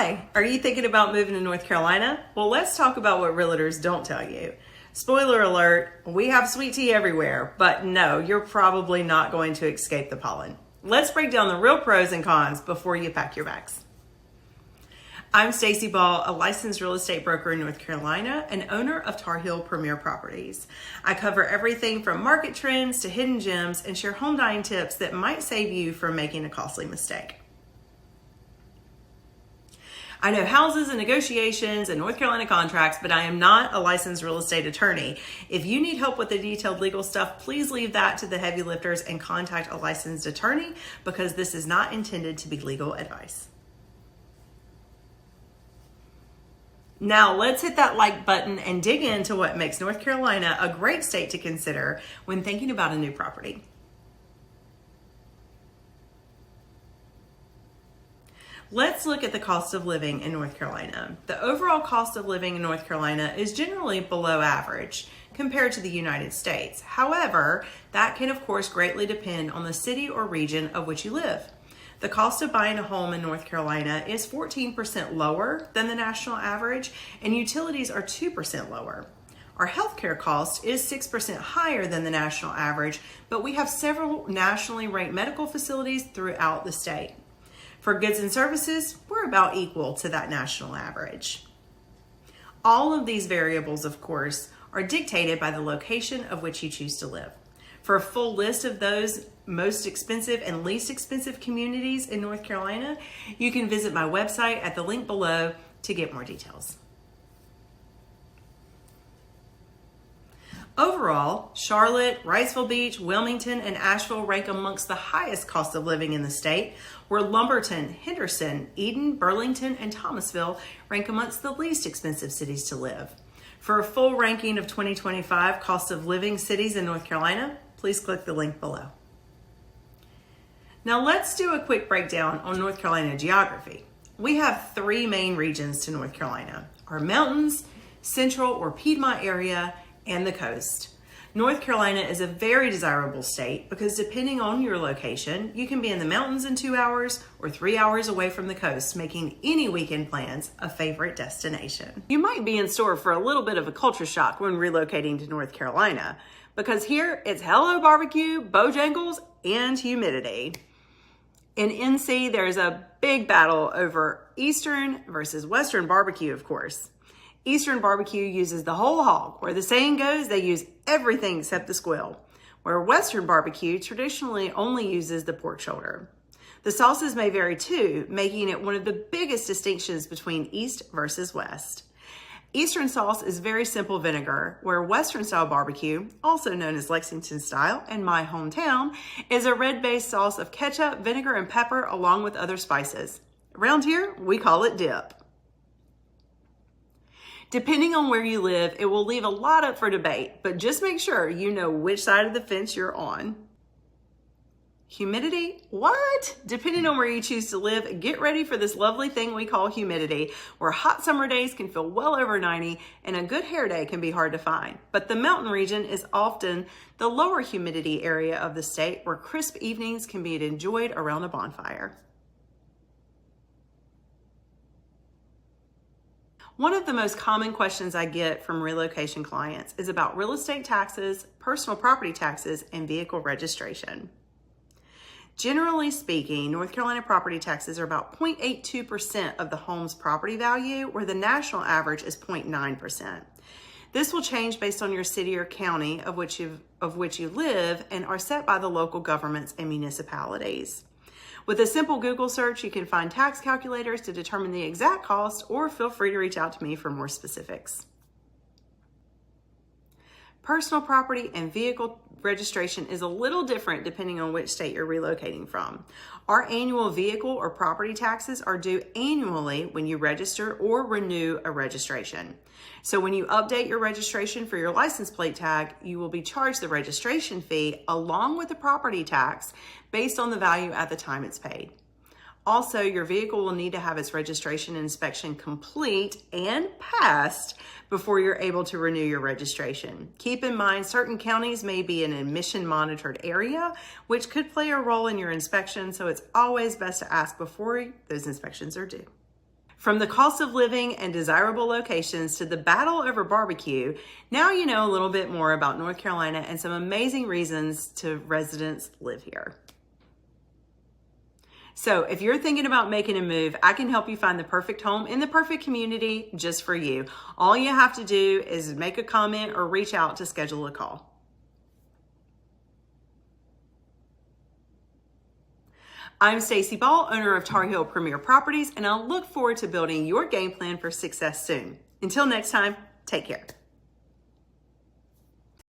Hi, are you thinking about moving to North Carolina? Well, let's talk about what realtors don't tell you. Spoiler alert, we have sweet tea everywhere, but no, you're probably not going to escape the pollen. Let's break down the real pros and cons before you pack your bags. I'm Stacy Ball, a licensed real estate broker in North Carolina and owner of Tar Heel Premier Properties. I cover everything from market trends to hidden gems and share home buying tips that might save you from making a costly mistake. I know houses and negotiations and North Carolina contracts, but I am not a licensed real estate attorney. If you need help with the detailed legal stuff, please leave that to the heavy lifters and contact a licensed attorney because this is not intended to be legal advice. Now let's hit that like button and dig into what makes North Carolina a great state to consider when thinking about a new property. Let's look at the cost of living in North Carolina. The overall cost of living in North Carolina is generally below average compared to the United States. However, that can of course greatly depend on the city or region of which you live. The cost of buying a home in North Carolina is 14% lower than the national average, and utilities are 2% lower. Our healthcare cost is 6% higher than the national average, but we have several nationally ranked medical facilities throughout the state. For goods and services, we're about equal to that national average. All of these variables, of course, are dictated by the location of which you choose to live. For a full list of those most expensive and least expensive communities in North Carolina, you can visit my website at the link below to get more details. Overall, Charlotte, Wrightsville Beach, Wilmington, and Asheville rank amongst the highest cost of living in the state, where Lumberton, Henderson, Eden, Burlington, and Thomasville rank amongst the least expensive cities to live. For a full ranking of 2025 cost of living cities in North Carolina, please click the link below. Now let's do a quick breakdown on North Carolina geography. We have three main regions to North Carolina: our mountains, central or Piedmont area, and the coast. North Carolina is a very desirable state because depending on your location, you can be in the mountains in 2 hours or 3 hours away from the coast, making any weekend plans a favorite destination. You might be in store for a little bit of a culture shock when relocating to North Carolina, because here it's hello barbecue, Bojangles, and humidity. In NC, there's a big battle over Eastern versus Western barbecue, of course. Eastern barbecue uses the whole hog, where the saying goes, they use everything except the squill, where Western barbecue traditionally only uses the pork shoulder. The sauces may vary too, making it one of the biggest distinctions between East versus West. Eastern sauce is very simple vinegar, where Western style barbecue, also known as Lexington style and my hometown, is a red-based sauce of ketchup, vinegar, and pepper along with other spices. Around here, we call it dip. Depending on where you live, it will leave a lot up for debate, but just make sure you know which side of the fence you're on. Humidity? What? Depending on where you choose to live, get ready for this lovely thing we call humidity, where hot summer days can feel well over 90 and a good hair day can be hard to find. But the mountain region is often the lower humidity area of the state, where crisp evenings can be enjoyed around a bonfire. One of the most common questions I get from relocation clients is about real estate taxes, personal property taxes, and vehicle registration. Generally speaking, North Carolina property taxes are about 0.82% of the home's property value, where the national average is 0.9%. This will change based on your city or county of which you live and are set by the local governments and municipalities. With a simple Google search, you can find tax calculators to determine the exact cost, or feel free to reach out to me for more specifics. Personal property and vehicle registration is a little different depending on which state you're relocating from. Our annual vehicle or property taxes are due annually when you register or renew a registration. So when you update your registration for your license plate tag, you will be charged the registration fee along with the property tax based on the value at the time it's paid. Also, your vehicle will need to have its registration inspection complete and passed before you're able to renew your registration. Keep in mind, certain counties may be an emission monitored area, which could play a role in your inspection, so it's always best to ask before those inspections are due. From the cost of living and desirable locations to the battle over barbecue, now you know a little bit more about North Carolina and some amazing reasons to residents live here. So if you're thinking about making a move, I can help you find the perfect home in the perfect community just for you. All you have to do is make a comment or reach out to schedule a call. I'm Stacy Ball, owner of Tar Heel Premier Properties, and I'll look forward to building your game plan for success soon. Until next time, take care.